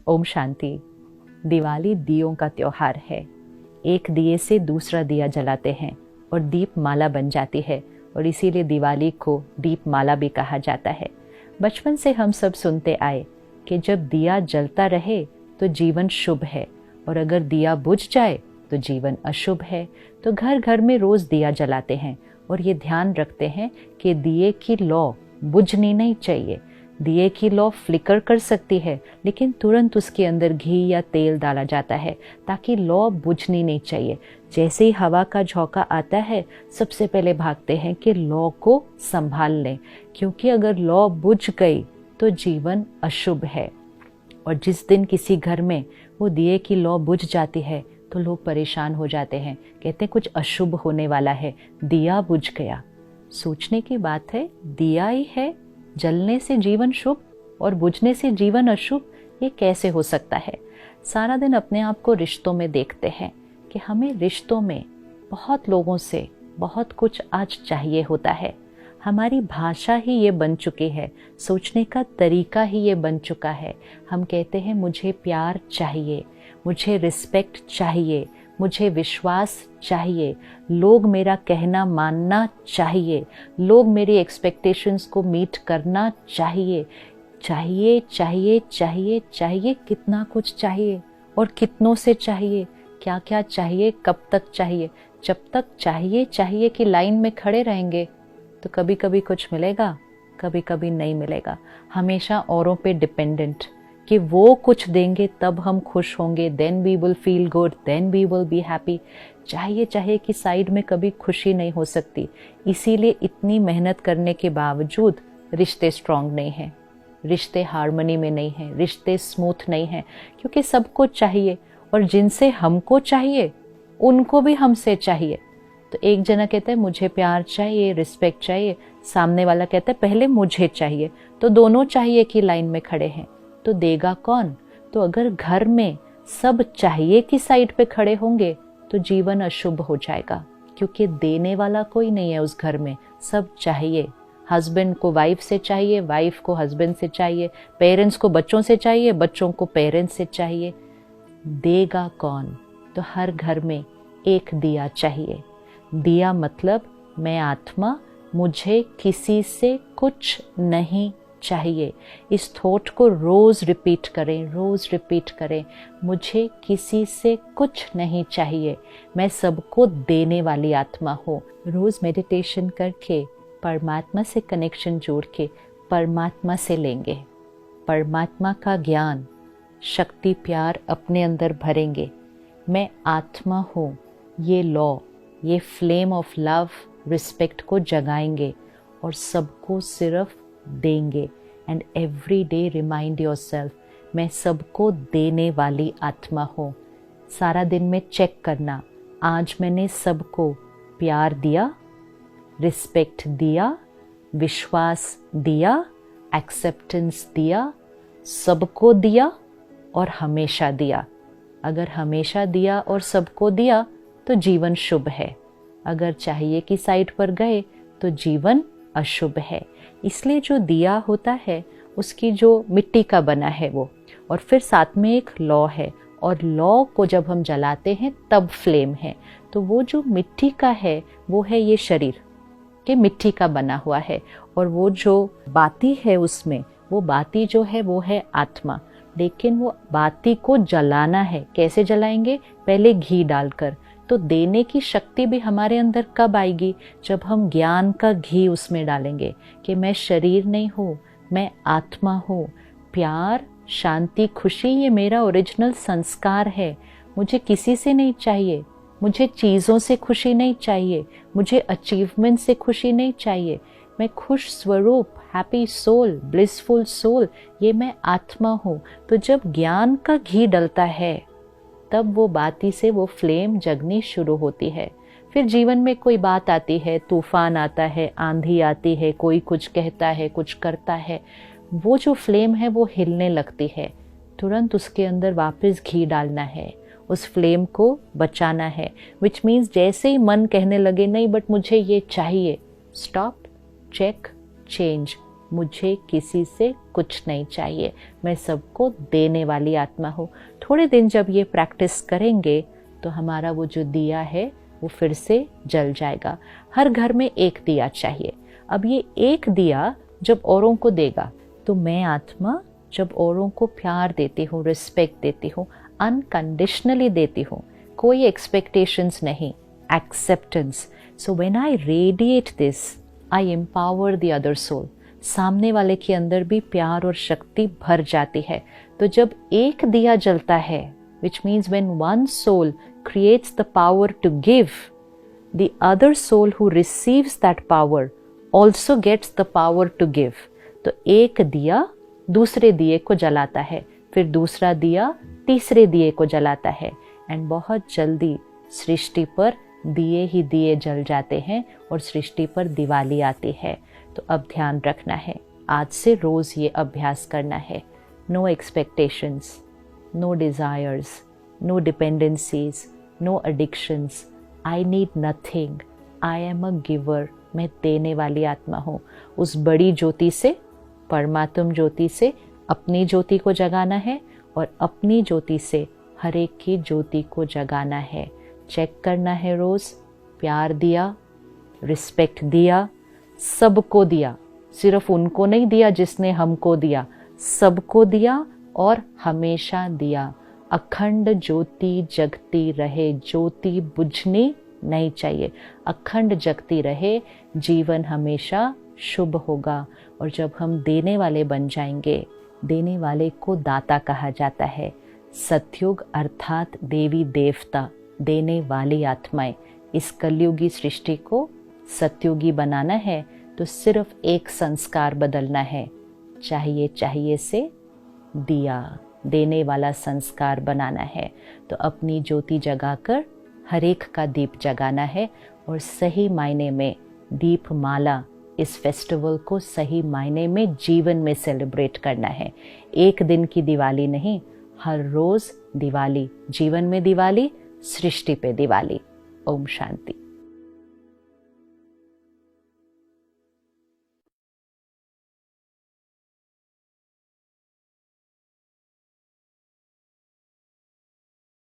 ओम शांति। दिवाली दियों का त्योहार है। एक दिए से दूसरा दिया जलाते हैं और दीप माला बन जाती है और इसीलिए दिवाली को दीप माला भी कहा जाता है। बचपन से हम सब सुनते आए कि जब दिया जलता रहे तो जीवन शुभ है और अगर दिया बुझ जाए तो जीवन अशुभ है। तो घर घर में रोज़ दिया जलाते हैं और ये ध्यान रखते हैं कि दिए की लौ बुझनी नहीं चाहिए। दिए की लौ फ्लिकर कर सकती है लेकिन तुरंत उसके अंदर घी या तेल डाला जाता है ताकि लौ बुझनी नहीं चाहिए। जैसे ही हवा का झोंका आता है सबसे पहले भागते हैं कि लौ को संभाल लें, क्योंकि अगर लौ बुझ गई तो जीवन अशुभ है। और जिस दिन किसी घर में वो दिए की लौ बुझ जाती है तो लोग परेशान हो जाते हैं, कहते हैं कुछ अशुभ होने वाला है, दिया बुझ गया। सोचने की बात है, दिया ही है, जलने से जीवन शुभ और बुझने से जीवन अशुभ, ये कैसे हो सकता है। सारा दिन अपने आप को रिश्तों में देखते हैं कि हमें रिश्तों में बहुत लोगों से बहुत कुछ आज चाहिए होता है। हमारी भाषा ही ये बन चुकी है, सोचने का तरीका ही ये बन चुका है। हम कहते हैं मुझे प्यार चाहिए, मुझे रिस्पेक्ट चाहिए, मुझे विश्वास चाहिए, लोग मेरा कहना मानना चाहिए, लोग मेरी एक्सपेक्टेशंस को मीट करना चाहिए। चाहिए चाहिए चाहिए चाहिए, कितना कुछ चाहिए और कितनों से चाहिए, क्या क्या चाहिए, कब तक चाहिए। जब तक चाहिए चाहिए की लाइन में खड़े रहेंगे तो कभी कभी कुछ मिलेगा, कभी कभी नहीं मिलेगा। हमेशा औरों पे डिपेंडेंट कि वो कुछ देंगे तब हम खुश होंगे, then we will feel good, then we will be happy. चाहिए चाहिए कि साइड में कभी खुशी नहीं हो सकती। इसीलिए इतनी मेहनत करने के बावजूद रिश्ते स्ट्रांग नहीं हैं, रिश्ते हार्मनी में नहीं हैं, रिश्ते स्मूथ नहीं हैं, क्योंकि सबको चाहिए और जिनसे हमको चाहिए उनको भी हमसे चाहिए। तो एक जना कहता है मुझे प्यार चाहिए, रिस्पेक्ट चाहिए, सामने वाला कहता है पहले मुझे चाहिए, तो दोनों चाहिए की लाइन में खड़े हैं, तो देगा कौन। तो अगर घर में सब चाहिए की साइड पे खड़े होंगे तो जीवन अशुभ हो जाएगा, क्योंकि देने वाला कोई नहीं है उस घर में, सब चाहिए। हस्बैंड को वाइफ से चाहिए, वाइफ को हस्बैंड से चाहिए, पेरेंट्स को बच्चों से चाहिए, बच्चों को पेरेंट्स से चाहिए। देगा कौन। तो हर घर में एक दिया चाहिए। दिया मतलब मैं आत्मा, मुझे किसी से कुछ नहीं चाहिए। इस थॉट को रोज रिपीट करें, रोज रिपीट करें। मुझे किसी से कुछ नहीं चाहिए, मैं सबको देने वाली आत्मा हूँ। रोज मेडिटेशन करके परमात्मा से कनेक्शन जोड़ के परमात्मा से लेंगे, परमात्मा का ज्ञान, शक्ति, प्यार अपने अंदर भरेंगे। मैं आत्मा हूँ, ये लॉ, ये फ्लेम ऑफ लव, रिस्पेक्ट को जगाएंगे और सबको सिर्फ देंगे। And every day remind yourself, मैं सबको देने वाली आत्मा हूँ। सारा दिन में चेक करना, आज मैंने सबको प्यार दिया, रिस्पेक्ट दिया, विश्वास दिया, एक्सेप्टेंस दिया, सबको दिया और हमेशा दिया। अगर हमेशा दिया और सबको दिया तो जीवन शुभ है। अगर चाहिए की साइड पर गए तो जीवन अशुभ है। इसलिए जो दिया होता है उसकी जो मिट्टी का बना है वो, और फिर साथ में एक लौ है, और लौ को जब हम जलाते हैं तब फ्लेम है। तो वो जो मिट्टी का है वो है ये शरीर के मिट्टी का बना हुआ है, और वो जो बाती है उसमें, वो बाती जो है वो है आत्मा। लेकिन वो बाती को जलाना है, कैसे जलाएंगे, पहले घी डालकर। तो देने की शक्ति भी हमारे अंदर कब आएगी, जब हम ज्ञान का घी उसमें डालेंगे कि मैं शरीर नहीं हूँ, मैं आत्मा हूँ। प्यार, शांति, खुशी ये मेरा ओरिजिनल संस्कार है। मुझे किसी से नहीं चाहिए, मुझे चीज़ों से खुशी नहीं चाहिए, मुझे अचीवमेंट से खुशी नहीं चाहिए। मैं खुश स्वरूप, हैप्पी सोल, ब्लिसफुल सोल, ये मैं आत्मा हूँ। तो जब ज्ञान का घी डलता है तब वो बाती से वो फ्लेम जगनी शुरू होती है। फिर जीवन में कोई बात आती है, तूफान आता है, आंधी आती है, कोई कुछ कहता है, कुछ करता है, वो जो फ्लेम है वो हिलने लगती है। तुरंत उसके अंदर वापस घी डालना है, उस फ्लेम को बचाना है। विच मीन्स जैसे ही मन कहने लगे नहीं बट मुझे ये चाहिए, स्टॉप, चेक, चेंज। मुझे किसी से कुछ नहीं चाहिए, मैं सबको देने वाली आत्मा हूँ। थोड़े दिन जब ये प्रैक्टिस करेंगे तो हमारा वो जो दिया है वो फिर से जल जाएगा। हर घर में एक दिया चाहिए। अब ये एक दिया जब औरों को देगा तो मैं आत्मा जब औरों को प्यार देती हूँ, रिस्पेक्ट देती हूँ, अनकंडीशनली देती हूँ, कोई एक्सपेक्टेशंस नहीं, acceptance. So when I radiate this I empower the other soul. सामने वाले के अंदर भी प्यार और शक्ति भर जाती है। तो जब एक दिया जलता है, which means when one soul creates the power to give, the other soul who receives that power also gets the power to give. तो एक दिया दूसरे दिए को जलाता है, फिर दूसरा दिया तीसरे दिए को जलाता है, एंड बहुत जल्दी सृष्टि पर दिए ही दिए जल जाते हैं और सृष्टि पर दिवाली आती है। तो अब ध्यान रखना है, आज से रोज़ ये अभ्यास करना है। No expectations, no desires, no dependencies, no addictions. I need nothing, I am a giver. मैं देने वाली आत्मा हूँ। उस बड़ी ज्योति से, परमात्म ज्योति से अपनी ज्योति को जगाना है और अपनी ज्योति से हर एक की ज्योति को जगाना है। चेक करना है रोज़, प्यार दिया, रिस्पेक्ट दिया, सबको दिया, सिर्फ उनको नहीं दिया जिसने हमको दिया, सबको दिया और हमेशा दिया। अखंड ज्योति जगती रहे, ज्योति बुझनी नहीं चाहिए, अखंड जगती रहे, जीवन हमेशा शुभ होगा। और जब हम देने वाले बन जाएंगे, देने वाले को दाता कहा जाता है। सतयुग अर्थात देवी देवता, देने वाली आत्माएं। इस कलयुगी सृष्टि को सतयुगी बनाना है तो सिर्फ एक संस्कार बदलना है, चाहिए चाहिए से दिया, देने वाला संस्कार बनाना है। तो अपनी ज्योति जगाकर हर एक का दीप जगाना है और सही मायने में दीपमाला, इस फेस्टिवल को सही मायने में जीवन में सेलिब्रेट करना है। एक दिन की दिवाली नहीं, हर रोज दिवाली, जीवन में दिवाली, सृष्टि पे दिवाली। ओम शांति।